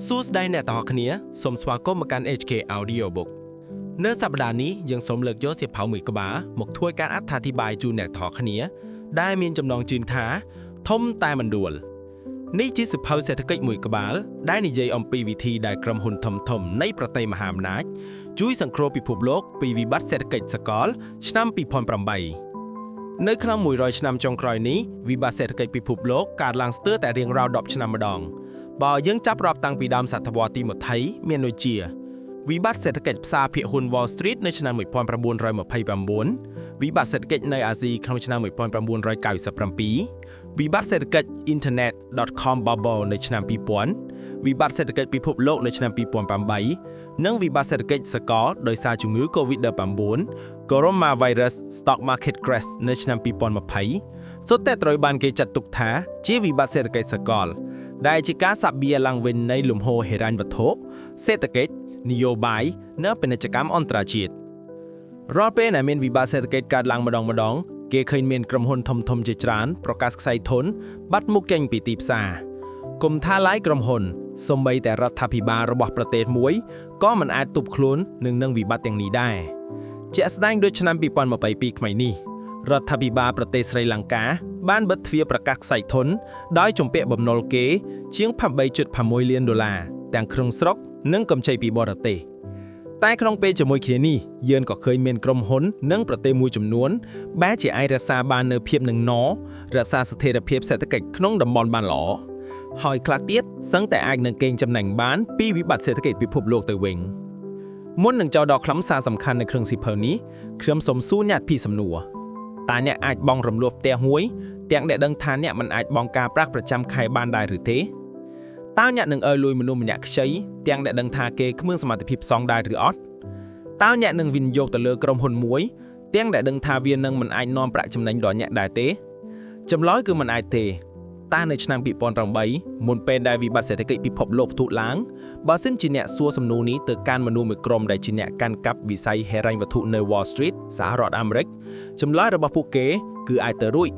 សួស្តីអ្នកទាំងអស់គ្នាសូមស្វាគមន៍មកកាន់ HK Audiobook នៅសប្តាហ៍នេះយើងសូមលើកយកសៀវភៅមួយក្បាលមកធ្វើការអត្ថាធិប្បាយជូនអ្នកទាំងអស់គ្នាដែលមានចំណងជើងថាធំតែមិនដួលនេះជាសៀវភៅសេដ្ឋកិច្ចមួយក្បាលដែលនិយាយអំពីវិធីដែលក្រុមហ៊ុនធំៗនៃប្រទេសមហាអំណាចជួយសង្គ្រោះពិភពលោកពីវិបត្តិសេដ្ឋកិច្ចសកលឆ្នាំ2008នៅក្នុង100ឆ្នាំចុងក្រោយនេះវិបត្តិសេដ្ឋកិច្ចពិភពលោកកើតឡើងស្ទើរតែរៀងរ៉ាវ10ឆ្នាំម្ដងបើយើងចាប់រាប់តាំងពីដើមសតវត្សទី20មានដូចជាវិបត្តិសេដ្ឋកិច្ចផ្សារភាគហ៊ុន Wall Street នៅឆ្នាំ1929វិបត្តិសេដ្ឋកិច្ចនៅអាស៊ីក្នុងឆ្នាំ1997វិបត្តិសេដ្ឋកិច្ច Internet.com Bubble នៅឆ្នាំ2000វិបត្តិសេដ្ឋកិច្ចពិភពលោកនៅឆ្នាំ2008និងវិបត្តិសេដ្ឋកិច្ចសកលដោយសារជំងឺ COVID-19 Coronavirus Stock Market Crash នៅឆ្នាំ2020សុទ្ធតែត្រូវបានគេចាត់ទុកថាជាវិបត្តិសេដ្ឋកិច្ចសកលដែលជាការសាក់បៀឡើងវិញនៃលំហូរហិរញ្ញវត្ថុសេដ្ឋកិច្ចនយោបាយនិងពាណិជ្ជកម្មអន្តរជាតិរាល់ពេលដែលមានវិបត្តិសេដ្ឋកិច្ចកើតឡើងម្ដងគេឃើញមានក្រុមហ៊ុនធំៗជាច្រើនប្រកាសខ្សែធនបាត់មុខចេញពីទីផ្សារគុំថាឡាយក្រុមហ៊ុនសូម្បីតែរដ្ឋាភិបាលរបស់ប្រទេសមួយក៏មិនអាចទប់ខ្លួននឹងវិបត្តិទាំងនេះដែរជាក់ស្ដែងដូចឆ្នាំ2022ថ្មីនេះរដ្ឋាភិបាលប្រទេសស្រីលង្កាបានបិទទ្វារប្រកាសខ្សែធនដោយជំពាក់បំណុលគេជាង $8.6 លានទាំងក្នុងស្រុកនិងកម្ចីពីបរទេសតែក្នុងពេលជាមួយគ្នានេះយើងក៏ឃើញមានក្រុមហ៊ុននិងប្រទេសមួយចំនួនបែរជាអាចរក្សាបាននូវភាពនឹងណរក្សាស្ថិរភាពសេដ្ឋកិច្ចក្នុងតំបន់បានល្អហើយខ្លះទៀតសឹងតែអាចនឹងកេងចំណេញបានពីវិបត្តិសេដ្ឋកិច្ចពិភពលោកទៅវិញមុននឹងចូលដល់ខ្លឹមសារសំខាន់នៅក្នុងសៀវភៅនេះខ្ញុំសូមសួរអ្នកពីសំណួរតើអ្នកអាចបង់រំលោភផ្ទះមួយទាំងអ្នកដឹងថាអ្នកមិនអាចបង់ការប្រាក់ប្រចាំខែបានដែរឬទេតើអ្នកនឹងឲ្យលុយមនុស្សម្នាក់ខ្ចីទាំងអ្នកដឹងថាគេគ្មានសមត្ថភាពសងដែរឬអត់តើអ្នកនឹងវិនិយោគទៅលើក្រុមហ៊ុនមួយទាំងអ្នកដឹងថាវានឹងមិនអាចនាំប្រាក់ចំណេញដល់អ្នកដែរទេចម្លើយគឺមិនអាចទេតែនៅឆ្នាំ2008មុនពេលដែលវិបត្តិសេដ្ឋកិច្ចពិភពលោកផ្ទុះឡើងបើសិនជាអ្នកសួរសំណួរនេះទៅកាន់មនុស្សមួយក្រុមដែលជាអ្នកកាន់កាប់វិស័យហិរញ្ញវត្ថុនៅ Wall Street សហរដ្ឋអាមេរិកចម្លើយរបស់ពួកគេគឺអាចទៅរួច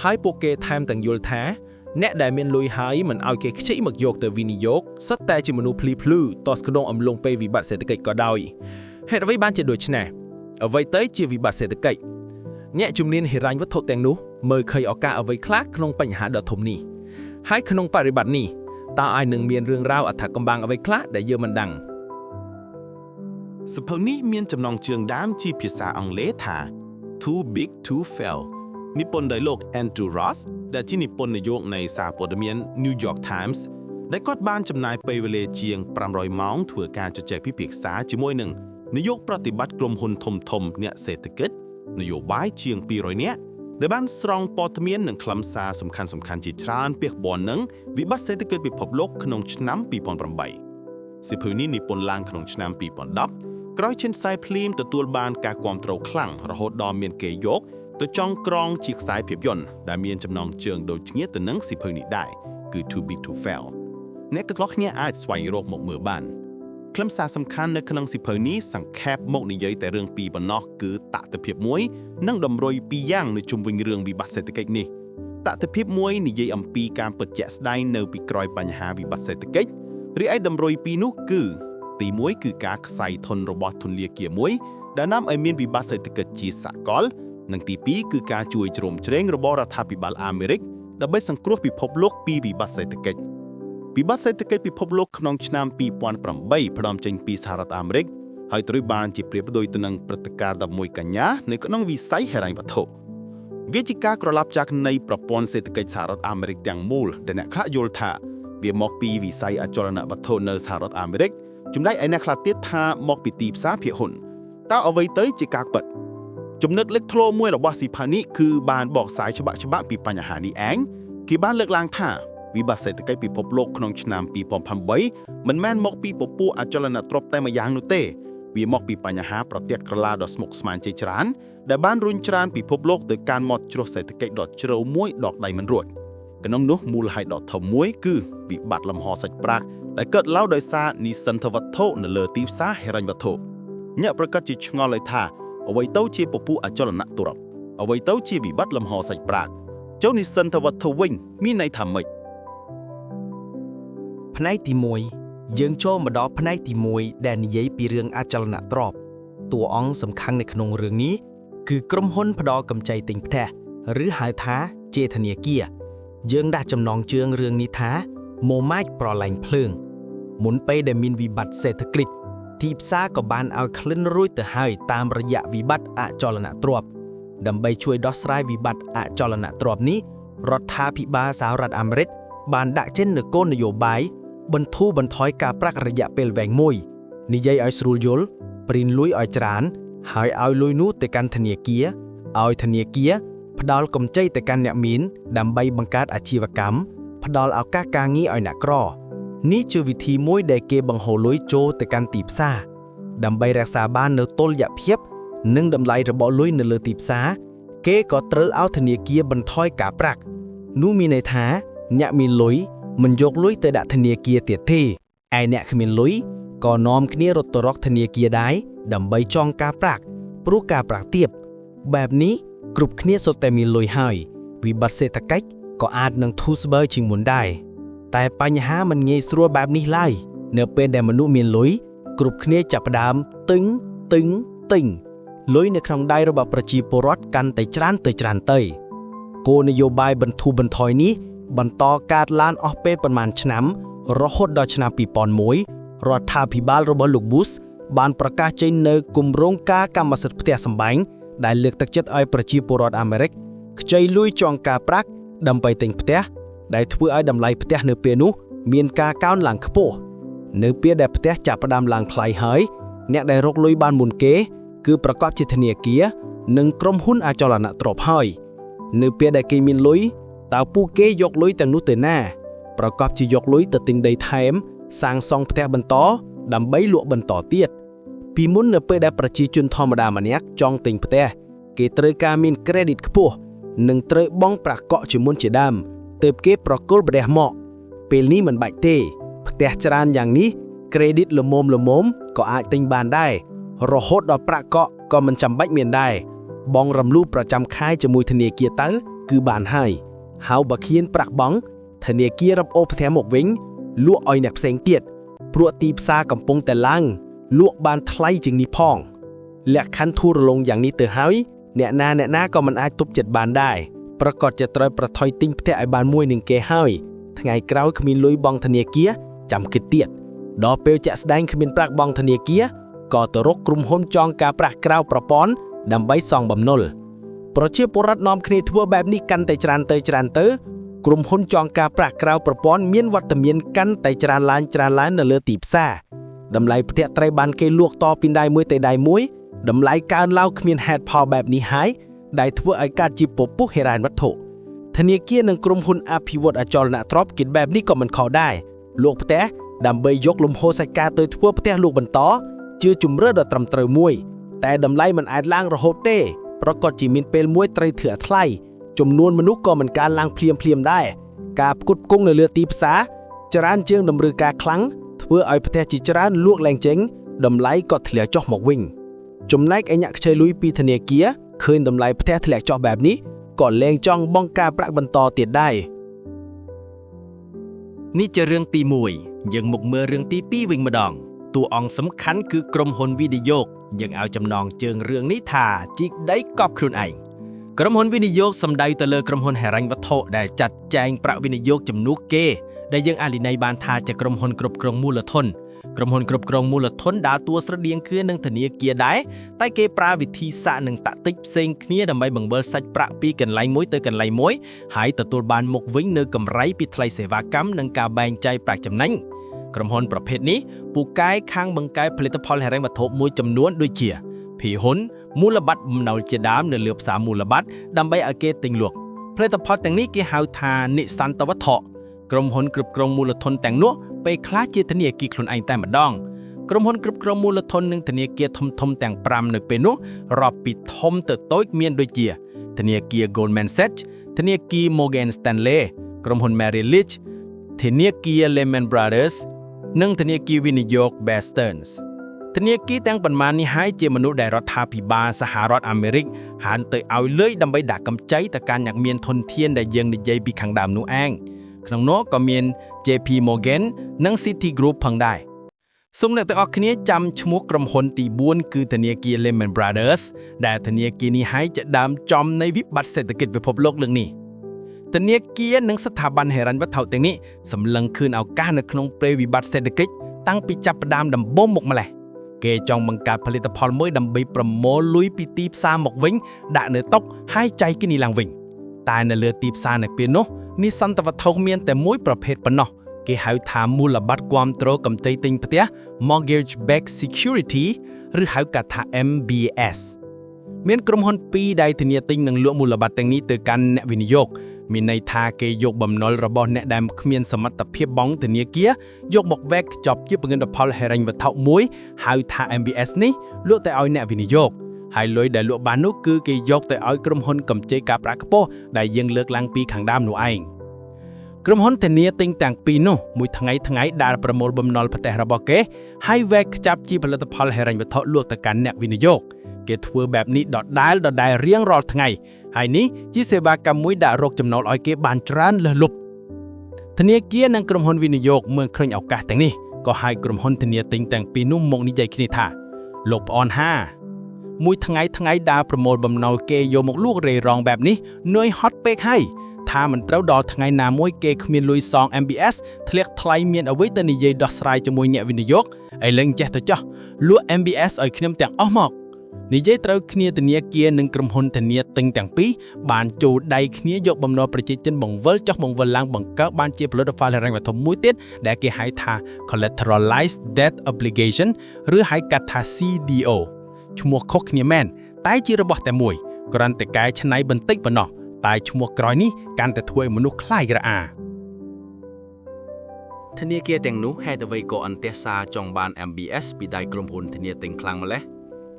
ហើយពួកគេថែមទាំងយល់ថាអ្នកដែលមានលុយហើយមិនឲ្យគេខ្ចីមកយកទៅវិនិយោគសុទ្ធតែជាមនុស្សភ្លីភ្លឺតស្ក្នុងអំឡុងពេលវិបត្តិសេដ្ឋកិច្ចក៏ដោយហេតុអ្វីបានជាដូច្នេះអ្វីទៅជាវិបត្តិសេដ្ឋកិច្ចអ្នកជំនាញហិរញ្ញវត្ថុទាំងនោះមើលឃើញឱកាសអ្វីខ្លះក្នុងបញ្ហាដ៏ធំនេះហើយក្នុងបរិបទនេះតើអាចនឹងមានរឿងរ៉ាវអត្ថកម្បាំងអ្វីខ្លះដែលយើងមិនដឹងសៀវភៅនេះមានចំណងជើងដើមជាភាសាអង់គ្លេសថា Too Big to Fail និពន្ធដោយលោក Andrew Ross ដែលជានិពន្ធនយោបាយនៃសារព័ត៌មាន New York Times ដែលគាត់បានចំណាយពេលវេលាជាង500ម៉ោងធ្វើការជជែកពិភាក្សាជាមួយនឹងនាយកប្រតិបត្តិក្រុមហ៊ុនធំៗអ្នកសេដ្ឋកិច្ចនយោបាយជាង200នាក់ដែលបានស្រង់ព័ត៌មាននិងខ្លឹមសារសំខាន់ៗជាច្រើនពាក់ព័ន្ធនឹងវិបត្តិសេដ្ឋកិច្ចពិភពលោកក្នុងឆ្នាំ2008សៀវភៅនេះនិពន្ធឡើងក្នុងឆ្នាំ2010ក្រោយឈិនផ្សាយភ្លាមទទួលបានការគាំទ្រខ្លាំងរហូតដល់មានគេយកទៅចងក្រងជាខ្សែភាពយន្តដែលមានចំណងជើងដូចគ្នាទៅនឹងសៀវភៅនេះដែរគឺ Too Big to Fail អ្នកទាំងអស់គ្នាអាចស្វែងរកមកមើលបានខ្លឹមសារសំខាន់នៅក្នុងសៀវភៅនេះសង្ខេបមកនិយាយតែរឿងពីរប៉ុណ្ណោះគឺតថភាពមួយនិងតម្រុយពីរយ៉ាងនៅជុំវិញរឿងវិបត្តិសេដ្ឋកិច្ចនេះតថភាពមួយនិយាយអំពីការពិតជាក់ស្ដែងនៅពីក្រោយបញ្ហាវិបត្តិសេដ្ឋកិច្ចរីឯតម្រុយពីរនោះគឺទី1គឺការខ្សែធនរបស់ធនាគារមួយដែលនាំឲ្យមានវិបត្តិសេដ្ឋកិច្ចជាសកលនិងទី2គឺការជួយជ្រោមជ្រែងរបស់រដ្ឋាភិបាលអាមេរិកដើម្បីសង្គ្រោះពិភពលោកពីវិបត្តិសេដ្ឋកិច្ចវិបត្តិសេដ្ឋកិច្ចពិភពលោកក្នុងឆ្នាំ2008ផ្ដំចេញពីសហរដ្ឋអាមេរិកហើយត្រូវបានជាប្រៀបដូចទៅនឹងព្រឹត្តិការណ៍11កញ្ញានៅក្នុងវិស័យហិរញ្ញវត្ថុវាជាការក្រឡាប់ចាស់នៃប្រព័ន្ធសេដ្ឋកិច្ចសហរដ្ឋអាមេរិកទាំងមូលដែលអ្នកខ្លះយល់ថាវាមកពីវិស័យអចលនវត្ថុនៅសហរដ្ឋអាមេរិកចំណែកឯអ្នកខ្លះទៀតថាមកពីទីផ្សារភាគហ៊ុនតើអ្វីទៅជាការពិតចំណុចលេចធ្លោមួយរបស់សៀវភៅនេះគឺបានបកស្រាយច្បាស់ពីបញ្ហានេះឯងគេបានលើកឡើងថាវិបត្តិសេដ្ឋកិច្ចពិភពលោកក្នុងឆ្នាំ2008មិនមែនមកពីពពួកអចលនទ្រព្យតែម្យ៉ាងនោះទេវាមកពីបញ្ហាប្រទះក្រឡាដ៏ស្មុគស្មាញជាច្រើនដែលបានរុញច្រានពិភពលោកទៅកាន់មាត់ជ្រោះសេដ្ឋកិច្ចដ៏ជ្រៅមួយដកដៃមិនរួចក្នុងនោះមូលហេតុដ៏ធំមួយគឺវិបត្តិលំហសាច់ប្រាក់ដែលកើតឡើងដោយសារនិស្សិន្ធវត្ថុនៅលើទីផ្សារហិរញ្ញវត្ថុអ្នកប្រកាសជាឆ្ងល់เลยថាអ្វីទៅជាពពួកអចលនទ្រព្យអ្វីទៅជាវិបត្តិលំហសាច់ប្រាក់ចូលនិស្សិន្ធវត្ថុវិញមានន័យថាម៉េច ផ្នែកទី1 យើងចូលមកដល់ផ្នែកទី1ដែលនិយាយពីរឿងអចលនទ្រព្យតួអង្គសំខាន់នៅក្នុងរឿងនេះគឺក្រុមហ៊ុនផ្ដល់កម្ចីទិញផ្ទះឬហៅថាជាធនាគារយើងដាក់ចំណងជើងរឿងនេះថាម៉ូម៉ាច់ប្រឡាញ់ភ្លើងមុនពេលដែលមានវិបត្តិសេដ្ឋកិច្ចទីផ្សារក៏បានឲ្យក្លិនរួចទៅហើយតាមរយៈវិបត្តិអចលនទ្រព្យដើម្បីជួយដោះស្រាយវិបត្តិអចលនទ្រព្យនេះរដ្ឋាភិបាលសហរដ្ឋអាមេរិកបានដាក់ចេញនូវគោលនយោបាយបន្ធូរបន្ថយការប្រាក់រយៈពេលវែងមួយនិយាយឲ្យស្រួលយល់ព្រីនលុយឲ្យច្រើនហើយឲ្យលុយនោះទៅកាន់ធនាគារឲ្យធនាគារផ្ដល់កម្ចីទៅកាន់អ្នកមានដើម្បីបង្កើតអាជីវកម្មផ្ដល់ឱកាសការងារឲ្យអ្នកក្រនេះជាវិធីមួយដែលគេបង្ហូរលុយចូលទៅកាន់ទីផ្សារដើម្បីរក្សាបាននូវតុល្យភាពនិងតម្លៃរបស់លុយនៅលើទីផ្សារគេក៏ត្រូវឲ្យធនាគារបន្ថយការប្រាក់នោះមានន័យថាអ្នកមានលុយមិនយកលុយទៅដាក់ធនាគារទៀតទេឯអ្នកគ្មានលុយក៏នាំគ្នារត់ទៅរកធនាគារដែរដើម្បីចងការប្រាក់ព្រោះការប្រាក់ទាបបែបនេះគ្រប់គ្នាសុទ្ធតែមានលុយហើយវិបត្តិសេដ្ឋកិច្ចក៏អាចនឹងធូរស្បើយជាងមុនដែរតែបញ្ហាមិនងាយស្រួលបែបនេះឡើយនៅពេលដែលមនុស្សមានលុយគ្រប់គ្នាចាប់ផ្ដើមទិញលុយនៅក្នុងដៃរបស់ប្រជាពលរដ្ឋកាន់តែច្រើនទៅគោលនយោបាយបន្ធូរបន្ថយនេះបន្តកើតឡើងអស់ពេលប្រមាណឆ្នាំរហូតដល់ឆ្នាំ2001រដ្ឋាភិបាលរបស់លោក Bush បានប្រកាសចេញនូវគម្រោងការកម្មសិទ្ធិផ្ទះសម្បែងដែលលើកទឹកចិត្តឲ្យប្រជាពលរដ្ឋអាមេរិកខ្ចីលុយចងការប្រាក់ដើម្បីទិញផ្ទះដែលធ្វើឲ្យតម្លៃផ្ទះនៅពេលនោះមានការកើនឡើងខ្ពស់នៅពេលដែលផ្ទះចាប់ផ្ដើមឡើងថ្លៃហើយអ្នកដែលរកលុយបានមុនគេគឺប្រកបជាធនាគារនិងក្រុមហ៊ុនអចលនទ្រព្យហើយនៅពេលដែលគេមានលុយតើពួកគេយកលុយទាំងនោះទៅណាប្រកបជាយកលុយទៅទិញដីថែមសាងសង់ផ្ទះបន្តដើម្បីលក់បន្តទៀតពីមុននៅពេលដែលប្រជាជនធម្មតាម្នាក់ចង់ទិញផ្ទះគេត្រូវការមាន credit ខ្ពស់និងត្រូវបង់ប្រាក់កក់ជាមុនជាដើមទើបគេប្រគល់ផ្ទះមកពេលនេះមិនបាច់ទេផ្ទះច្រើនយ៉ាងនេះ credit ល្មមក៏អាចទិញបានដែររហូតដល់ប្រាក់កក់ក៏មិនចាំបាច់មានដែរបង់រំលោះប្រចាំខែជាមួយធនាគារទៅគឺបានហើយហើយបើឃ្លានប្រាក់បង់ធនាគាររឹបអូសផ្ទះមកវិញលក់ឲ្យអ្នកផ្សេងទៀតព្រោះទីផ្សារកំពុងតែឡើងលក់បានថ្លៃជាងនេះផងលក្ខខណ្ឌធូររលុងយ៉ាងនេះទៅហើយអ្នកណាក៏មិនអាចទប់ចិត្តបានដែរប្រកាសជាត្រូវប្រថុយទិញផ្ទះឲ្យបានមួយនឹងគេហើយថ្ងៃក្រោយគ្មានលុយបង់ធនាគារចាំគិតទៀតដល់ពេលជាក់ស្ដែងគ្មានប្រាក់បង់ធនាគារក៏ទៅរកក្រុមហ៊ុនចងការប្រាក់ក្រៅប្រព័ន្ធដើម្បីសងបំណុលប្រជាពលរដ្ឋនាំគ្នាធ្វើបែបនេះកាន់តែច្រើនទៅក្រុមហ៊ុនចងការប្រាក់ក្រៅប្រព័ន្ធមានវត្តមានកាន់តែច្រើនឡើងនៅលើទីផ្សារតម្លៃផ្ទះត្រូវបានគេលក់តពីដៃមួយទៅដៃមួយតម្លៃកើនឡើងគ្មានហេតុផលបែបនេះហើយដែលធ្វើឲ្យកើតជាពពុះហិរញ្ញវត្ថុធនាគារនិងក្រុមហ៊ុនអភិវឌ្ឍអចលនទ្រព្យគិតបែបនេះក៏មិនខុសដែរលក់ផ្ទះដើម្បីយកលំហូរសាច់ការទៅធ្វើផ្ទះលក់បន្តជាជំរឿដ៏ត្រឹមត្រូវមួយតែតម្លៃមិនអាចឡើងរហូតទេប្រកាសជាមានពេលមួយត្រូវធ្វើថ្លៃចំនួនមនុស្សក៏មិនកើនឡើងភ្លាមដែរការផ្គត់ផ្គង់នៅលើទីផ្សារច្រើនជាងតម្រូវការខ្លាំងធ្វើឲ្យផ្ទះជាច្រើនលក់ឡើងចេញតម្លៃក៏ធ្លាក់ចុះមកវិញចំណែកឯអ្នកខ្ចីលុយពីធនាគារឃើញតម្លៃផ្ទះធ្លាក់ចុះបែបនេះក៏លែងចង់បង់ការប្រាក់បន្តទៀតដែរនេះជារឿងទី1យើងមកមើលរឿងទី2វិញម្ដងតួអង្គសំខាន់គឺក្រុមហ៊ុនវិនិយោគយើងឲ្យចំណងជើងរឿងនេះថាជីកដីកប់ខ្លួនឯងក្រុមហ៊ុនវិនិយោគសំដៅទៅលើក្រុមហ៊ុនហិរញ្ញវត្ថុដែលចាត់ចែងប្រាក់វិនិយោគជំនួសគេដែលយើងអាចន័យបានថាជាក្រុមហ៊ុនគ្រប់គ្រងមូលធនក្រុមហ៊ុនគ្រប់គ្រងមូលធនដើរតួស្រដៀងគ្នានឹងធនាគារដែរតែគេប្រើវិធីសាស្ត្រនិងតាក់ទិកផ្សេងគ្នាដើម្បីបង្វិលសាច់ប្រាក់ពីកន្លែងមួយទៅកន្លែងមួយហើយទទួលបានមកវិញនូវកម្រៃពីថ្លៃសេវាកម្មនិងការបែងចែកប្រាក់ចំណេញក្រុមហ៊ុនប្រភេទនេះពូកែខាងបង្កើតផលិតផលហិរញ្ញវត្ថុមួយចំនួនដូចជាភាគហ៊ុនមូលបត្របំណុលជាដើមនៅលើផ្សារមូលបត្រដើម្បីឲ្យគេទិញលក់ផលិតផលទាំងនេះគេហៅថានិសន្តវត្ថុក្រុមហ៊ុនគ្រប់គ្រងមូលធនទាំងនោះពេលខ្លះជាធនាគារខ្លួនឯងតែម្ដងក្រុមហ៊ុនគ្រប់គ្រងមូលធននិងធនាគារធំទាំង5នៅពេលនោះរាប់ពីធំទៅតូចមានដូចជាធនាគារ Goldman Sachs ធនាគារ Morgan Stanley ក្រុមហ៊ុន Merrill Lynch ធនាគារ Lehman Brothers និងធនាគារវិនិយោគ Bear Stearns ធនាគារទាំងប៉ុន្មាននេះហើយជាមនុស្សដែលរដ្ឋាភិបាលសហរដ្ឋអាមេរិកហានទៅឲ្យលុយដើម្បីដាក់កម្ចីទៅកាន់អ្នកមានធនធានដែលយើងនិយាយពីខាងដើមនោះឯង ក្នុងនោះក៏មាន JP Morgan និង City Group ផងដែរសូមអ្នកទាំងអស់គ្នាចាំឈ្មោះក្រុមហ៊ុនទី4គឺធនាគារ Lehman Brothers ដែលធនាគារនេះហើយជាដើមចំនៃវិបត្តិសេដ្ឋកិច្ចពិភពលោកលើកនេះធនាគារនិងស្ថាប័នហិរញ្ញវត្ថុទាំងនេះសម្លឹងឃើញឱកាសនៅក្នុងពេលវិបត្តិសេដ្ឋកិច្ចតាំងពីចាប់ផ្ដើមដំបូងមកម្លេះគេចង់បង្កើតផលិតផលមួយដើម្បីប្រមូលលុយពីទីផ្សារមកវិញដាក់នៅតុហើយចែកគ្នាឡើងវិញតែនៅលើទីផ្សារនៅពេលនោះនិសន្តវត្ថុមានតែមួយប្រភេទប៉ុណ្ណោះគេហៅថាមូលបត្រគាំទ្រកម្ចីទិញផ្ទះ Mortgage Backed Security ឬហៅកាត់ថា MBS មានក្រុមហ៊ុនពីរដែលធានាទិញនិងលក់មូលបត្រទាំងនេះទៅកាន់អ្នកវិនិយោគមានន័យថាគេយកបំណុលរបស់អ្នកដែលគ្មានសមត្ថភាពបង់ធនាគារយកមកវេកខ្ចប់ជាផលិតផលហិរញ្ញវត្ថុមួយហៅថា MBS នេះលក់ទៅឲ្យអ្នកវិនិយោគហើយលុយដែលលក់បាននោះគឺគេយកទៅឲ្យក្រុមហ៊ុនកម្ចីការប្រាក់ខ្ពស់ដែលយើងលើកឡើងពីខាងដើមនោះឯងក្រុមហ៊ុនធានាទិញទាំងពីរនោះមួយថ្ងៃដែលប្រមូលបំណុលផ្ទះរបស់គេហើយវេកខ្ចប់ជាផលិតផលហិរញ្ញវត្ថុលក់ទៅកាន់អ្នកវិនិយោគគេធ្វើបែបនេះដដែលរៀងរាល់ថ្ងៃហើយនេះជាសេវាកម្មមួយដាក់រកចំណូលឲ្យគេបានច្រើនលើសលប់ធនាគារនិងក្រុមហ៊ុនវិនិយោគមើលឃើញឱកាសទាំងនេះក៏ឲ្យក្រុមហ៊ុនធានាទិញទាំងពីរនោះមកនិយាយគ្នាថាលោកប្អូនហាមួយថ្ងៃដែលប្រមូលបំណុលគេយកមកលក់រេរងបែបនេះនឿយហត់ពេកហើយថាមិនត្រូវដល់ថ្ងៃណាមួយគេគ្មានលុយសង MBS ធ្លាក់ថ្លៃមានអ្វីទៅនិយាយដោះស្រាយជាមួយអ្នកវិនិយោគឥឡូវចេះទៅចោះលក់ MBS ឲ្យខ្ញុំទាំងអស់មកនិយាយត្រូវគ្នាធនាគារនិងក្រុមហ៊ុនធានាទិញទាំងពីរបានចូលដៃគ្នាយកបំណុលប្រជាជនបង្វិលចុះបង្វិលឡើងបង្កើតបានជាផលិតផលហិរញ្ញវត្ថុមួយទៀតដែលគេហៅថា Collateralized Debt Obligation ឬហៅកាត់ថា CDO ឈ្មោះខុសគ្នាមែនតែជារបស់តែមួយគ្រាន់តែកែច្នៃបន្តិចប៉ុណ្ណោះតែឈ្មោះក្រោយនេះកាន់តែធ្វើឲ្យមនុស្សខ្លាចរអាធនាគារទាំងនោះហេតុអ្វីក៏អន្ទះសារចង់បាន MBS ពីដៃក្រុមហ៊ុនធានាទិញខ្លាំងម្ល៉េះ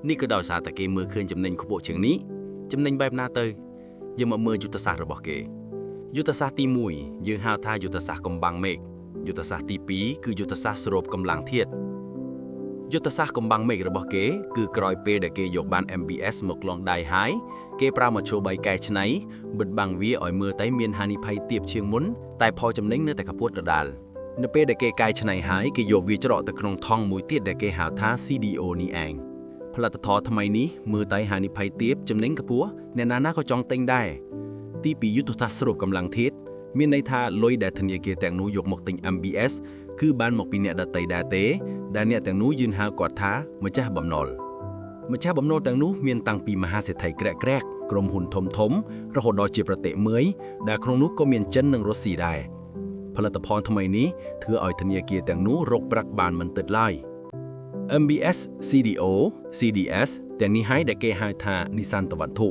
នេះក៏ដោយសារតែគេមើលឃើញចំណេញខ្ពស់ជាងនេះចំណេញបែបណាទៅយើងមកមើលយុទ្ធសាស្ត្ររបស់គេយុទ្ធសាស្ត្រទី1យើងហៅថាយុទ្ធសាស្ត្រកំបាំងមេឃយុទ្ធសាស្ត្រទី2គឺយុទ្ធសាស្ត្រស្រូបកម្លាំងធាតុយុទ្ធសាស្ត្រកំបាំងមេឃរបស់គេគឺក្រោយពេលដែលគេយកបាន MBS មកលងដៃហើយគេប្រើមធ្យោបាយកែច្នៃបិទបាំងវាឲ្យមើលទៅមានហានិភ័យទាបជាងមុនតែផលចំណេញនៅតែខ្ពស់ដដែលនៅពេលដែលគេកែច្នៃហើយគេយកវាច្រកទៅក្នុងថង់មួយទៀតដែលគេហៅថា CDO នេះឯងផលិតផលថ្មីនេះមើលទៅហានិភ័យទាបចំណេញខ្ពស់អ្នកណាក៏ចង់ទិញដែរទី2យុទ្ធសាស្ត្រស្រូបកម្លាំងធាតុមានន័យថាលុយដែលធនាគារទាំងនោះយកមកទិញ MBS គឺបានមកពីអ្នកដទៃដែរទេដែលអ្នកទាំងនោះយើងហៅគាត់ថាម្ចាស់បំណុលទាំងនោះមានតាំងពីមហាសេដ្ឋីក្រាក់ក្រុមហ៊ុនធំរហូតដល់ជាប្រទេសមួយដែលក្នុងនោះក៏មានចិននិងរុស្ស៊ីដែរផលិតផលថ្មីនេះធ្វើឲ្យធនាគារទាំងនោះរកប្រាក់បានមិនតិចឡើយ MBS CDO CDS ទាំងនេះហើយដែលគេហៅថានិសន្តវត្ថុ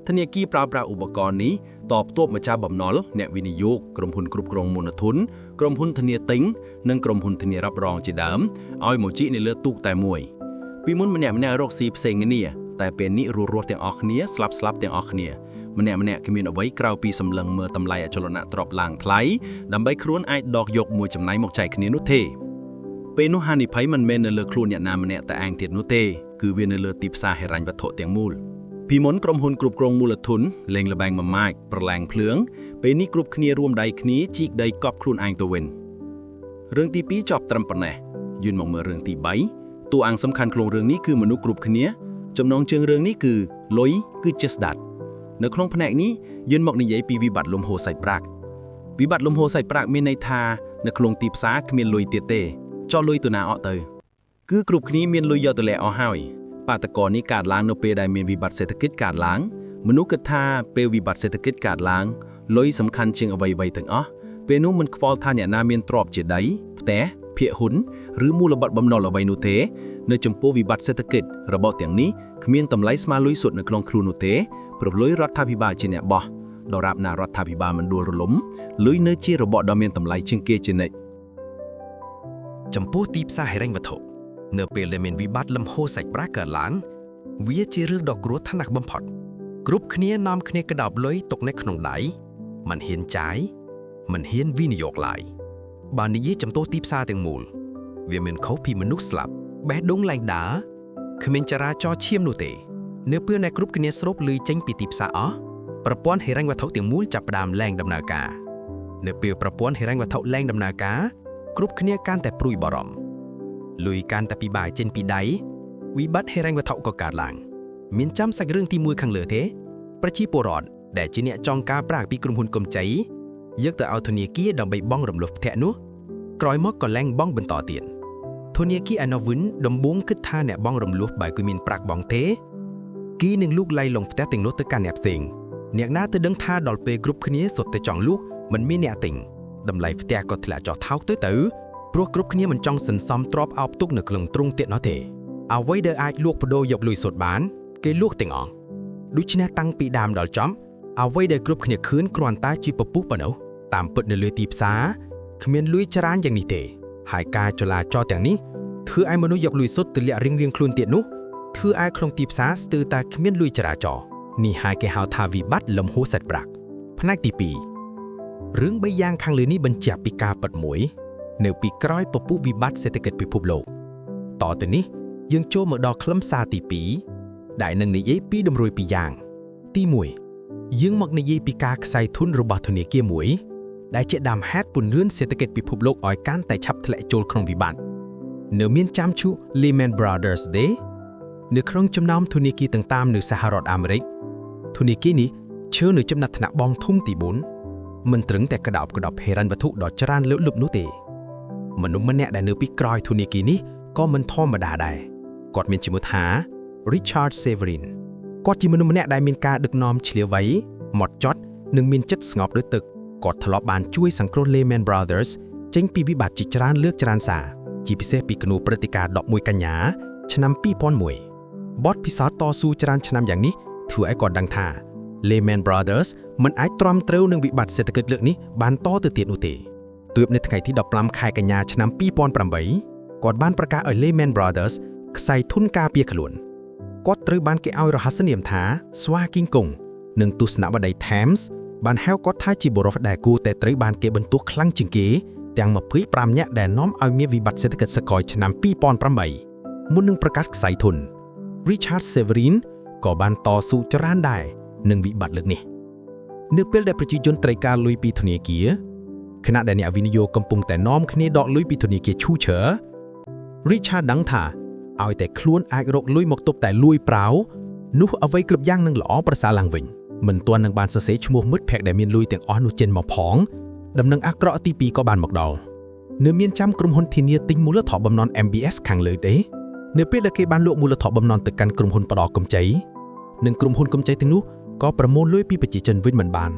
ធនាគារប្រើប្រាស់ឧបករណ៍នេះតបទប់ម្ចាស់បំណុលអ្នកវិនិយោគក្រុមហ៊ុនគ្រប់គ្រងមូលធនក្រុមហ៊ុនធានាទិញនិងក្រុមហ៊ុនធានារ៉ាប់រងជាដើមឲ្យមកជីកនៅលើទូកតែមួយពីមុនម្នាក់រកស៊ីផ្សេងគ្នាតែពេលនេះរស់ទាំងអស់គ្នាស្លាប់ទាំងអស់គ្នាម្នាក់គ្មានអ្វីក្រៅពីសម្លឹងមើលតម្លៃអចលនទ្រព្យឡើងថ្លៃដើម្បីខ្លួនអាចដកយកមួយចំណែកមកចែកគ្នានោះទេពេលនោះហានិភ័យមិនមែននៅលើខ្លួនអ្នកណាម្នាក់តែឯងទៀតនោះទេគឺវានៅលើទីផ្សារហិរញ្ញវត្ថុទាំងមូលពីមុនក្រុមហ៊ុនគ្រប់គ្រងមូលធនលេងល្បែងមួយម៉ាច់ប្រឡែងភ្លើងពេលនេះគ្រប់គ្នារួមដៃគ្នាជីកដីកប់ខ្លួនឯងទៅវិញរឿងទី2ចប់ត្រឹមប៉ុណ្ណេះយឺនមកមើលរឿងទី3តួអង្គសំខាន់ក្នុងរឿងនេះគឺមនុស្សគ្រប់គ្នាចំណងជើងរឿងនេះគឺលុយគឺជាស្ដាត់នៅក្នុងផ្នែកនេះយឺនមកនិយាយពីវិបត្តិលំហូរសាច់ប្រាក់មានន័យថានៅក្នុងទីផ្សារគ្មានលុយទៀតទេចោលលុយទៅណាអត់ទៅគឺគ្រប់គ្នាមានលុយយកទៅលាក់អស់ហើយបាតុករនេះកើតឡើងនៅពេលដែលមានវិបត្តិសេដ្ឋកិច្ចកើតឡើងមនុស្សគិតថាពេលវិបត្តិសេដ្ឋកិច្ចកើតឡើងលុយសំខាន់ជាងអ្វីៗទាំងអស់ពេលនោះមិនខ្វល់ថាអ្នកណាមានទ្រព្យជាដីផ្ទះភាគហ៊ុនឬមូលបត្របំណុលអ្វីនោះទេនៅចំពោះវិបត្តិសេដ្ឋកិច្ចរបស់ទាំងនេះគ្មានតម្លៃស្មើលុយសុទ្ធនៅក្នុងខ្លួននោះទេព្រោះលុយរដ្ឋាភិបាលជាអ្នកបោះដរាបណារដ្ឋាភិបាលមិនដួលរលំលុយនៅជារបបដ៏មានតម្លៃជាងគេជានិច្ចចំពោះទីផ្សារហិរញ្ញវត្ថុនៅពេលដែលមានវិបត្តិលំហូរសាច់ប្រាក់កើតឡើងវាជារឿងដ៏គ្រោះថ្នាក់បំផុតគ្រប់គ្នានាំគ្នាក្តោបលុយទុកនៅក្នុងដៃមិនហ៊ានចាយមិនហ៊ានវិនិយោគឡើយបើនិយាយចំពោះទីផ្សារទាំងមូលវាមានខុសពីមនុស្សស្លាប់បេះដូងឡើងដើរគ្មានចរាចរណ៍ឈាមនោះទេនៅពេលដែលគ្រប់គ្នាស្រូបលុយចេញពីទីផ្សារអស់ប្រព័ន្ធហិរញ្ញវត្ថុទាំងមូលចាប់ផ្ដើមលែងដំណើរការ នៅពេលប្រព័ន្ធហិរញ្ញវត្ថុឡើងដំណើរការគ្រប់គ្នាកាន់តែព្រួយបារម្ភលុយកាន់តែពិបាកចេញពីដៃវិបត្តិហិរញ្ញវត្ថុក៏កើតឡើងមានចាំសាច់រឿងទី1ខាងលើទេប្រជាពលរដ្ឋដែលជាអ្នកចង់ការប្រាក់ពីក្រុមហ៊ុនកម្ចីយកទៅឲ្យធនាគារដើម្បីបង់រំលោភផ្ទះនោះក្រោយមកក៏ឡើងបង់បន្តទៀតធនាគារ Anovin ដំបូងគិតថាអ្នកបង់រំលោភបើគឺមានប្រាក់បង់ទេគីនឹងលូកលៃលងផ្ទះទាំងនោះទៅកាន់អ្នកផ្សេងអ្នកណាទៅដឹងថាដល់ពេលគ្រប់គ្នាសុទ្ធតែចង់លូកមិនមានអ្នកទិញតម្លៃផ្ទះក៏ធ្លាក់ចុះថោកទៅព្រោះគ្រប់គ្នាមិនចង់សន្សំទ្រព្យអោបទុកនៅក្នុងទ្រុងទៀតនោះទេអ្វីដែលអាចលក់បដូរយកលុយសុទ្ធបានគេលក់ទាំងអស់ដូច្នេះតាំងពីដើមដល់ចំអ្វីដែលគ្រប់គ្នាឃើញគ្រាន់តែជាពពុះប៉ុណ្ណោះតាមពិតនៅលើទីផ្សារគ្មានលុយច្រើនយ៉ាងនេះទេហើយការចលាចលទាំងនេះធ្វើឲ្យមនុស្សយកលុយសុទ្ធទៅលាក់រៀងៗខ្លួនទៀតនោះធ្វើឲ្យក្នុងទីផ្សារស្ទើរតែគ្មានលុយចរាចរណ៍នេះហើយគេហៅថាវិបត្តិលំហូរសាច់ប្រាក់ផ្នែកទី2រឿង3យ៉ាងខាងលើនេះបញ្ជាក់ពីការពិតមួយនៅពីក្រោយពពុះវិបត្តិសេដ្ឋកិច្ចពិភពលោកតទៅនេះយើងចូលមកដល់ខ្លឹមសារទី2ដែលនឹងនិយាយពីតម្រួយ2យ៉ាងទី1យើងមកនិយាយពីការខ្សែធនរបស់ធនាគារមួយដែលជាដើមហេតុពង្រឿនសេដ្ឋកិច្ចពិភពលោកឲ្យកាន់តែឆាប់ធ្លាក់ចូលក្នុងវិបត្តិនៅមានចាំឈ្មោះ Lehman Brothers ទេនៅក្នុងចំណោមធនាគារទាំងតាមនៅសហរដ្ឋអាមេរិកធនាគារនេះឈើនៅចំណាត់ថ្នាក់បងធំទី4មិនត្រឹងតែក្តោបក្តប់ហិរញ្ញវត្ថុដ៏ច្រើនលើកលុបនោះទេមនុស្សម្នាក់ដែលនៅពីក្រោយធនាគារនេះក៏មិនធម្មតាដែរគាត់មានឈ្មោះថា Richard Severin គាត់ជាមនុស្សម្នាក់ដែលមានការដឹកនាំឆ្លៀវវៃហ្មត់ចត់និងមានចិត្តស្ងប់ដូចទឹកគាត់ធ្លាប់បានជួយសង្គ្រោះ Lehman Brothers ចេញពីវិបត្តិជាច្រើនលើកច្រើនសារជាពិសេសពីគំនូរព្រឹត្តិការណ៍11កញ្ញាឆ្នាំ2001បទពិសោធន៍តស៊ូច្រើនឆ្នាំយ៉ាងនេះធ្វើឲ្យគាត់ដឹងថា Lehman Brothers មិនអាចទ្រាំទ្រនឹងវិបត្តិសេដ្ឋកិច្ចលើកនេះបានតទៅទៀតនោះទេទើបនៅថ្ងៃទី15ខែកញ្ញាឆ្នាំ2008គាត់បានប្រកាសឲ្យ Lehman Brothers ខ្សែធនការពារខ្លួនគាត់ត្រូវបានគេឲ្យរហស្សនាមថាស្វាគីងកុងនិងទស្សនបតី Times បានហៅគាត់ថាជាបុរសដែលគួរតែត្រូវបានគេបន្ទោសខ្លាំងជាងគេទាំង25នាក់ដែលនាំឲ្យមានវិបត្តិសេដ្ឋកិច្ចសកលឆ្នាំ2008មុននឹងប្រកាសខ្សែធន Richard Severin ក៏បានតស៊ូច្រើនដែរនឹងវិបត្តិលើកនេះនៅពេលដែលប្រជាជនត្រូវការលុយពីធនាគារខណៈដែលអ្នកវិនិយោគកំពុងតែនាំគ្នាដកលុយពីធនាគារឈូឈើ Richard ដឹងថាឲ្យតែខ្លួនអាចរកលុយមកទប់តែលួយប្រាវនោះអ្វីគ្រប់យ៉ាងនឹងល្អប្រសើរឡើងវិញមិនទាន់នឹងបានសរសេរឈ្មោះមិត្តភក្តិដែលមានលុយទាំងអស់នោះចេញមកផងដំណឹងអាក្រក់ទី2ក៏បានមកដល់នៅមានចាំក្រុមហ៊ុនធានាទិញមូលធនបំណុល MBS ខាងលើទេនៅពេលដែលគេបានលក់មូលធនបំណុលទៅកាន់ក្រុមហ៊ុនផ្ដល់កម្ចីនិងក្រុមហ៊ុនកម្ចីទាំងនោះក៏ប្រមូលលុយពីប្រជាជនវិញមិនបាន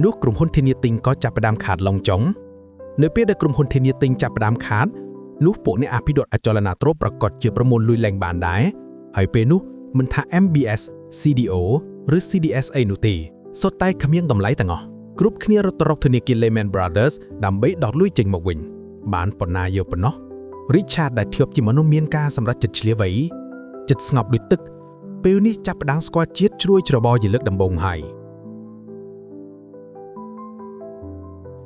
នោះក្រុមហ៊ុនធានាទិញក៏ចាប់ផ្ដើមខាតឡងចុងនៅពេលដែលក្រុមហ៊ុនធានាទិញចាប់ផ្ដើមខាតនោះពួកអ្នកអភិវឌ្ឍអចលនទ្រព្យប្រកាសជាប្រមូលលុយឡើងបានដែរហើយពេលនោះមិនថា MBS, CDO ឬ CDS អីនោះទេសុទ្ធតែគ្មានតម្លៃទាំងអស់គ្រប់គ្នារត់ទៅរកធនាគារ Lehman Brothers ដើម្បីដកលុយចេញមកវិញបានប៉ុណ្ណាយកប៉ុណ្ណោះ Richard ដែលធ្លាប់ជាមនុស្សមានការសម្រេចចិត្តឆ្លៀវវៃចិត្តស្ងប់ដូចទឹកពេលនេះចាប់ផ្ដើមស្គាល់ជាតិជ្រួយច្របល់ជាលើកដំបូងហើយ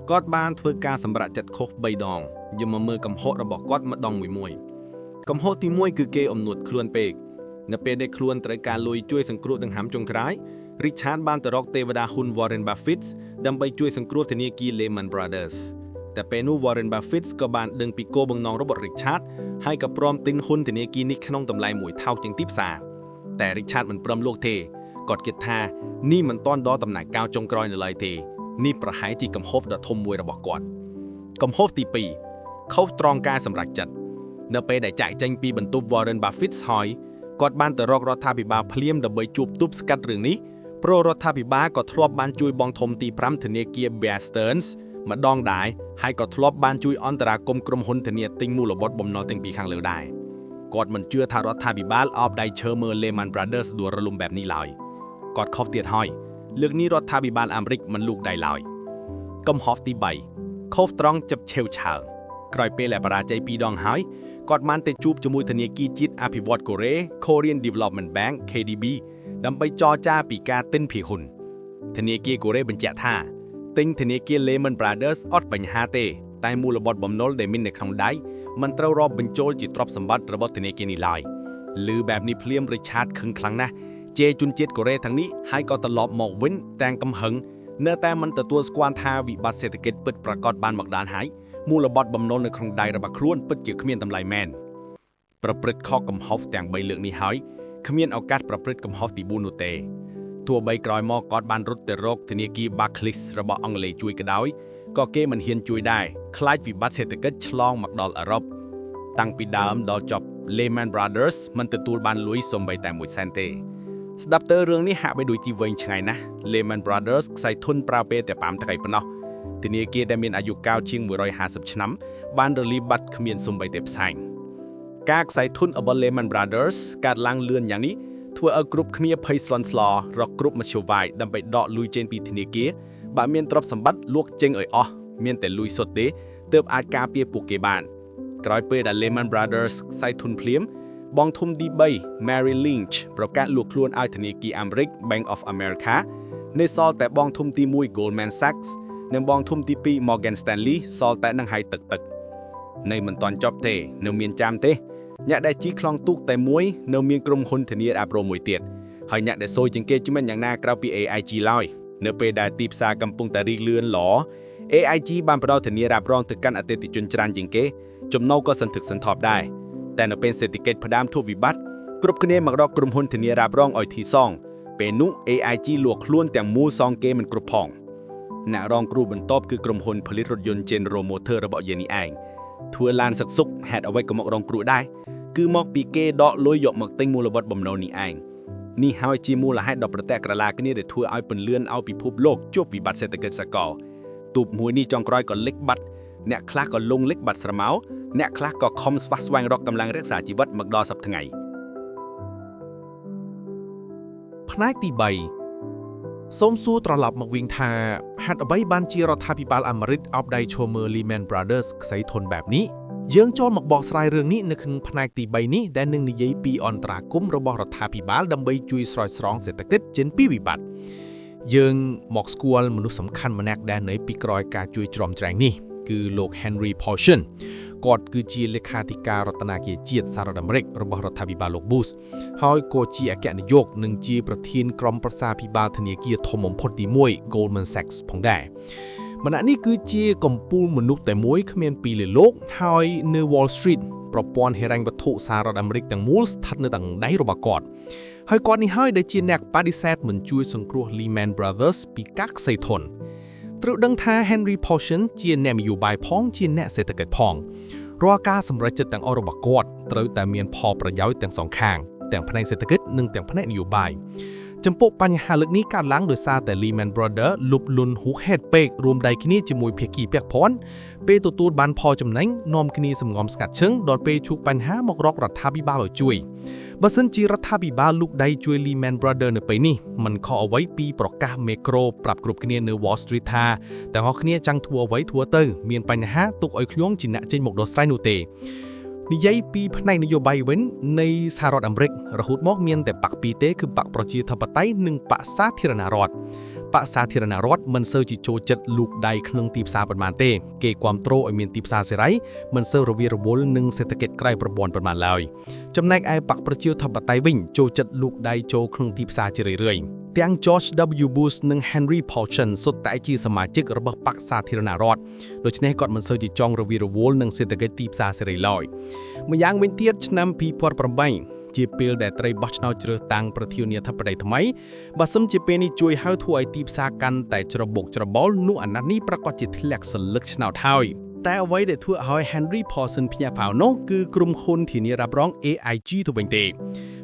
គាត់បានធ្វើការសម្រេចចិត្តខុស3ដងយកមកមើលកំហុសរបស់គាត់ម្ដងមួយកំហុសទី1គឺគេអំនួតខ្លួនពេកនៅពេលដែលខ្លួនត្រូវការលុយជួយសង្គ្រោះដង្ហើមចុងក្រោយ Richard បានទៅរកទេវតាហ៊ុន Warren Buffett ដើម្បីជួយសង្គ្រោះធនាគារ Lehman Brothers តែពេលនោះ Warren Buffett ក៏បានដឹងពីគោលបំណងរបស់ Richard ហើយក៏ព្រមទិញហ៊ុនធនាគារនេះក្នុងតម្លៃ1ថោកជាងទីផ្សារតែ Richard មិនព្រមលក់ទេគាត់គិតថានេះមិនទាន់ដល់ដំណាក់កាលចុងក្រោយនៅឡើយទេនេះប្រហែលជាកំហុសដ៏ធំមួយរបស់គាត់កំហុសទី2ខុសត្រង់ការសម្រេចចិត្តនៅពេលដែលចាក់ចេញពីបន្ទប់ Warren Buffett ហើយគាត់បានទៅរករដ្ឋាភិបាលភ្លាមដើម្បីជួបទប់ស្កាត់រឿងនេះព្រោះរដ្ឋាភិបាលក៏ធ្លាប់បានជួយបង់ធំទី5ធនាគារ Bear Stearns ម្ដងដែរហើយក៏ធ្លាប់បានជួយអន្តរាគមន៍ក្រុមហ៊ុនធានាទិញមូលបត្របំណុលទាំងពីរខាងលើដែរគាត់មិនជឿថារដ្ឋាភិបាលអបដៃឈើមើល Lehman Brothers ដួលរលំបែបនេះឡើយគាត់ខុសទៀតហើយលើកនេះរដ្ឋាភិបាលអាមេរិកមិនលូកដៃឡើយកំហុសទី3ខុសត្រង់ចាប់ឆេវឆាវក្រោយពេលដែលបរាជ័យ2ដងហើយគាត់បានទៅជួបជាមួយធនាគារជាតិអភិវឌ្ឍកូរ៉េ Korean Development Bank KDB ដើម្បីចរចាពីការទិញភាគហ៊ុនធនាគារកូរ៉េបញ្ជាក់ថាទិញធនាគារ Lehman Brothers អត់បញ្ហាទេតែមូលបត្របំណុលដែលមាននៅក្នុងដៃមិនត្រូវរាប់បញ្ចូលជាទ្រព្យសម្បត្តិរបស់ធនាគារនេះឡើយឮបែបនេះភ្លាម Richard ខឹងខ្លាំងណាស់ជេរជនជាតិកូរ៉េទាំងនេះហើយក៏ត្រឡប់មកវិញទាំងកំហឹង នៅតែមិនទទួលស្គាល់ថាវិបត្តិសេដ្ឋកិច្ចពិតប្រាកដបានមកដល់ហើយមូលបត់បំណុលនៅក្នុងដៃរបស់ខ្លួនពិតជាគ្មានតម្លៃមែនប្រព្រឹត្តខុសកំហុសទាំង3លើកនេះហើយគ្មានឱកាសប្រព្រឹត្តកំហុសទី4នោះទេទោះបីក្រោយមកគាត់បានរត់ទៅរកធនាគារ Barclays របស់អង់គ្លេសជួយក៏ដោយក៏គេមិនហ៊ានជួយដែរខ្លាចវិបត្តិសេដ្ឋកិច្ចឆ្លងមកដល់អឺរ៉ុបតាំងពីដើមដល់ចប់ Lehman Brothers មិនទទួលបានលុយសូម្បីតែ1សេនទេស្ដាប់ទៅរឿងនេះហាក់បីដូចទីវែងឆ្ងាយណាស់ Lehman Brothers ខ្សែធនប្រើពេលតែ5ថ្ងៃប៉ុណ្ណោះធនាគារដែលមានអាយុកាលជាង150ឆ្នាំបានរលាយបាត់គ្មានសូម្បីតែផ្សែងការខ្សែធនរបស់ Lehman Brothers កើតឡើងលឿនយ៉ាងនេះធ្វើឲ្យគ្រប់គ្នាភ័យស្លន់ស្លោរកគ្រប់មធ្យោបាយដើម្បីដកលុយចេញពីធនាគារបើមានទ្រព្យសម្បត្តិលួចចេញឲ្យអស់មានតែលុយសុទ្ធទេទើបអាចការពារពួកគេបានក្រោយពេលដែល Lehman Brothers ខ្សែធនភ្លាមបងធំទី3 Merrill Lynch ប្រកាសលួចខ្លួនឲ្យធនាគារអាមេរិក Bank of America នៅសល់តែបងធំទី1 Goldman Sachs និងបងធំទី2 Morgan Stanley សល់តែនឹងហើយទឹកនៅមិនទាន់ចប់ទេនៅមានចាំទេអ្នកដែលជីខ្លងទូកតែមួយនៅមានក្រុមហ៊ុនធានារ៉ាប់រងមួយទៀតហើយអ្នកដែលសួយជាងគេជាមិនយ៉ាងណាក្រៅពី AIG ឡើយនៅពេលដែលទីផ្សារកំពុងតែរីកលឿនល្អ AIG បានផ្ដល់ធានារ៉ាប់រងទៅកាន់អតិថិជនច្រើនជាងគេចំណូលក៏សន្ធឹកសន្ធាប់ដែរតែនៅពេលសេដ្ឋកិច្ចផ្ដាំធូរវិបត្តិគ្រប់គ្នាមករកក្រុមហ៊ុនធានារ៉ាប់រងឲ្យធីសងពេលនោះ AIG លួចខ្លួនទាំងមូលសងគេមិនគ្រប់ផងអ្នករងគ្រោះបន្ទាប់គឺក្រុមហ៊ុនផលិតរថយន្ត General Motors របស់យានីឯងធ្វើឡានសឹកសុកហេតុអ្វីក៏មករងគ្រោះដែរគឺមកពីគេដកលុយយកមកទិញមូលវត្ថុបំណុលនេះឯងនេះហើយជាមូលហេតុដ៏ប្រទះក្រឡាគ្នាដែលធ្វើឲ្យពន្លឿនឲ្យពិភពលោកជួបវិបត្តិសេដ្ឋកិច្ចសកលទូបមួយនេះចុងក្រោយក៏លិចបាត់អ្នកខ្លះក៏លងលិចបាត់ស្រមោលអ្នកខ្លះក៏ខំស្វះស្វែងរកកម្លាំងរក្សាជីវិតមកដល់សប្តាហ៍ថ្ងៃផ្នែកទី3សូមសួរត្រឡប់មកវិញថាហេតុអ្វីបានជារដ្ឋាភិបាលអាមេរិកអោបដៃឈរមើល Lehman Brothers ខ្សែធនបែបនេះយើងចូលមកបកស្រាយរឿងនេះនៅក្នុងផ្នែកទី3នេះដែលនឹងនិយាយពីអន្តរាគមន៍របស់រដ្ឋាភិបាលដើម្បីជួយស្រោចស្រង់សេដ្ឋកិច្ចចេញពីវិបត្តិយើងមកស្គាល់មនុស្សសំខាន់ម្នាក់ដែលនៅពីក្រោយការជួយជ្រោមជ្រែងនេះគឺលោក Henry Paulson គាត់គឺជាលេខាធិការរដ្ឋាភិបាលជាតិសហរដ្ឋអាមេរិករបស់រដ្ឋាភិបាលលោក Bush ហើយក៏ជាអគ្គនាយកនិងជាប្រធានក្រុមប្រឹក្សាភិបាលធនាគារធំបំផុតទី1 Goldman Sachs ផងដែរម្នាក់នេះគឺជាកំពូលមនុស្សតែមួយគ្មានពីរលើលោកហើយនៅ Wall Street ប្រព័ន្ធហិរញ្ញវត្ថុសហរដ្ឋអាមេរិកទាំងមូលស្ថិតនៅទាំងដៃរបស់គាត់ហើយគាត់នេះហើយដែលជាអ្នកបដិសេធមិនជួយសង្គ្រោះ Lehman Brothers ពីការខ្សែធនត្រូវដឹងថា Henry Paulson ជាអ្នកនយោបាយផងជាអ្នកសេដ្ឋកិច្ចផងរាល់ការសម្រេចចិត្តទាំងអស់របស់គាត់ត្រូវតែមានផលប្រយោជន៍ទាំងសងខាងទាំងផ្នែកសេដ្ឋកិច្ចនិងទាំងផ្នែកនយោបាយចំពោះបញ្ហាលើកនេះកើតឡើងដោយសារតែ Lehman Brothers លុបលុនហួសហេតុពេករួមដៃគ្នាជាមួយភាគីពាក់ព័ន្ធពេលទទួលបានផលចំណេញនាំគ្នាសម្ងំស្កាត់ឈឹងដល់ពេលជួបបញ្ហាមករករដ្ឋាភិបាលឲ្យជួយបើសិនជារដ្ឋាភិបាលលូកដៃជួយ Lehman Brothers នៅពេលនេះมันខុសអ្វីពីប្រកាសមេក្រូប្រាប់គ្រប់គ្នានៅ Wall Street ថាទាំងអស់គ្នាចង់ធ្វើអ្វីធ្វើទៅមានបញ្ហាទុកឲ្យខ្ញុំជាអ្នកចេញមកដោះស្រាយនោះទេនិយាយពីផ្នែកនយោបាយវិញនៃសហរដ្ឋអាមេរិករហូតមកមានតែបកពីរទេគឺបកប្រជាធិបតេយ្យនិងបកសាធារណរដ្ឋបកសាធារណរដ្ឋមិនសូវជាចូលចិត្តលូកដៃក្នុងទីផ្សារប៉ុន្មានទេគេគាំទ្រឲ្យមានទីផ្សារសេរីមិនសូវរវីរវល់នឹងសេដ្ឋកិច្ចក្រៅប្រព័ន្ធប៉ុន្មានឡើយចំណែកឯបកប្រជាធិបតេយ្យវិញចូលចិត្តលូកដៃចូលក្នុងទីផ្សារជារឿយៗទាំង George W. Bush និង Henry Paulson សុទ្ធតែជាសមាជិករបស់បកសាធារណរដ្ឋដូច្នេះគាត់មិនសូវជាចង់រវីរវល់នឹងសេដ្ឋកិច្ចទីផ្សារសេរីឡើយម្យ៉ាងវិញទៀតឆ្នាំ2008ជាពេលដែលត្រីបោះឆ្នោតជ្រើសតាំងប្រធានាធិបតីថ្មីបើសិនជាពេលនេះជួយហៅធ្វើឲ្យទីផ្សារកាន់តែច្របូកច្របល់នោះអាណត្តិនេះប្រកាសជាធ្លាក់សន្លឹកឆ្នោតហើយតែអ្វីដែលធ្វើឲ្យ Henry Paulson ភ្ញាក់ផ្អើលនោះគឺក្រុមហ៊ុនធានារ៉ាប់រង AIG ទៅវិញទេ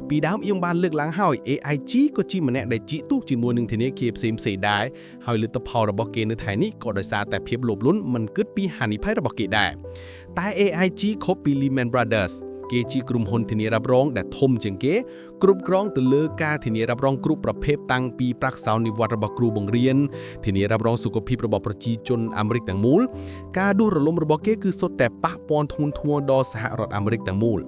ពីដើមយើងបានលើកឡើងហើយ AIG ក៏ជាម្នាក់ដែលជីកទូកជាមួយនឹងធនាគារផ្សេងៗដែរហើយលទ្ធផលរបស់គេនៅថៃនេះក៏ដោយសារតែភាពលោភលន់មិនគិតពីហានិភ័យរបស់គេដែរតែ AIG ខុសពី Lehman Brothers គេជាក្រុមហ៊ុនធានារ៉ាប់រងដែលធំជាងគេគ្រប់គ្រងទៅលើការធានារ៉ាប់រងគ្រប់ប្រភេទតាំងពីប្រាក់សោនិវត្តន៍របស់គ្រូបង្រៀនធានារ៉ាប់រងសុខភាពរបស់ប្រជាជនអាមេរិកទាំងមូលការដួលរលំរបស់គេគឺសុទ្ធតែប៉ះពាល់ធ្ងន់ធ្ងរដល់សហរដ្ឋអាមេរិកទាំងមូល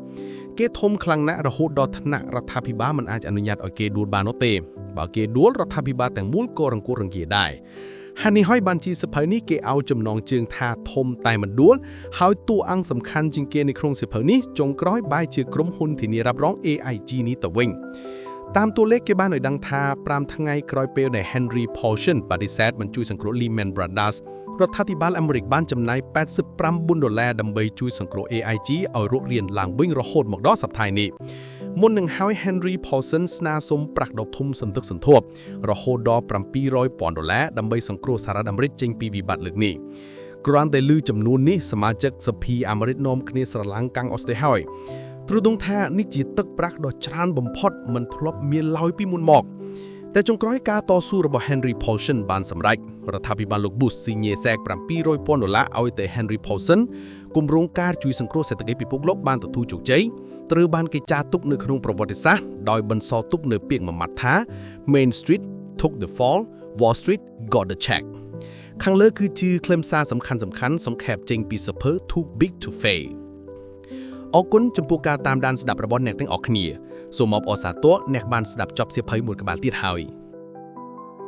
គេធំខ្លាំងណាស់រហូតដល់ថ្នាក់រដ្ឋាភិបាលមិនអាចអនុញ្ញាតឲ្យគេដួលបាននោះទេបើគេដួលរដ្ឋាភិបាលទាំងមូលក៏រង្គោះរង្គៀដែរហើយនេះហើយបានជាសភៅនេះគេឲ្យចំណងជើងថាធំតែមិនដួលហើយតួអង្គសំខាន់ជាងគេនៅក្នុងសភៅនេះចុងក្រោយបែរជាក្រុមហ៊ុនធានារ៉ាប់រង AIG នេះទៅវិញ ตามตัวเลขគេបានឲ្យដឹងថា5ថ្ងៃក្រោយពេលដែល Henry Paulson បដិសេធមិនជួយសង្គ្រោះ Lehman Brothers រដ្ឋាភិបាលអាមេរិកបានចំណាយ$85ដើម្បីជួយសង្គ្រោះ AIG ឲ្យរករៀនឡើងវិញរហូតមកដល់សប្តាហ៍នេះមុននឹងហើយ Henry Paulson ស្នើសុំប្រាក់ដ៏ធំសន្ធឹកសន្ធាប់រហូតដល់$700,000ដើម្បីសង្គ្រោះសហរដ្ឋអាមេរិកចេញពីវិបត្តិលើកនេះគ្រាន់តែឮចំនួននេះសមាជិកសភាអាមេរិកនាំគ្នាស្រឡាំងកាំងអស់ទៅហើយទ្រង់ថានេះជាទឹកប្រាក់ដ៏ច្រើនបំផុតមិនធ្លាប់មានឡើយពីមុនមកតែចុងក្រោយការតស៊ូរបស់ Henry Paulson បានសម្រេចរដ្ឋាភិបាលលោក Bush ស៊ីញ៉េសែក$700,000ឲ្យទៅ Henry Paulson គម្រោងការជួយសង្គ្រោះសេដ្ឋកិច្ចពិភពលោកបានទទួលជោគជ័យត្រូវបានគេចារទុកនៅក្នុងប្រវត្តិសាស្ត្រដោយបន្សល់ទុកនៅពាក្យមួយម៉ាត់ថា Main Street took the fall Wall Street got the check ខាងលើគឺជាខ្លឹមសារសំខាន់សង្ខេបចេញពីសៀវភៅ Too Big to Fail អរគុណចំពោះការតាមដានស្ដាប់របស់អ្នកទាំងអស់គ្នាសូមអបអរសាទរអ្នកបានស្ដាប់ចប់សៀវភៅមួយក្បាលទៀតហើយ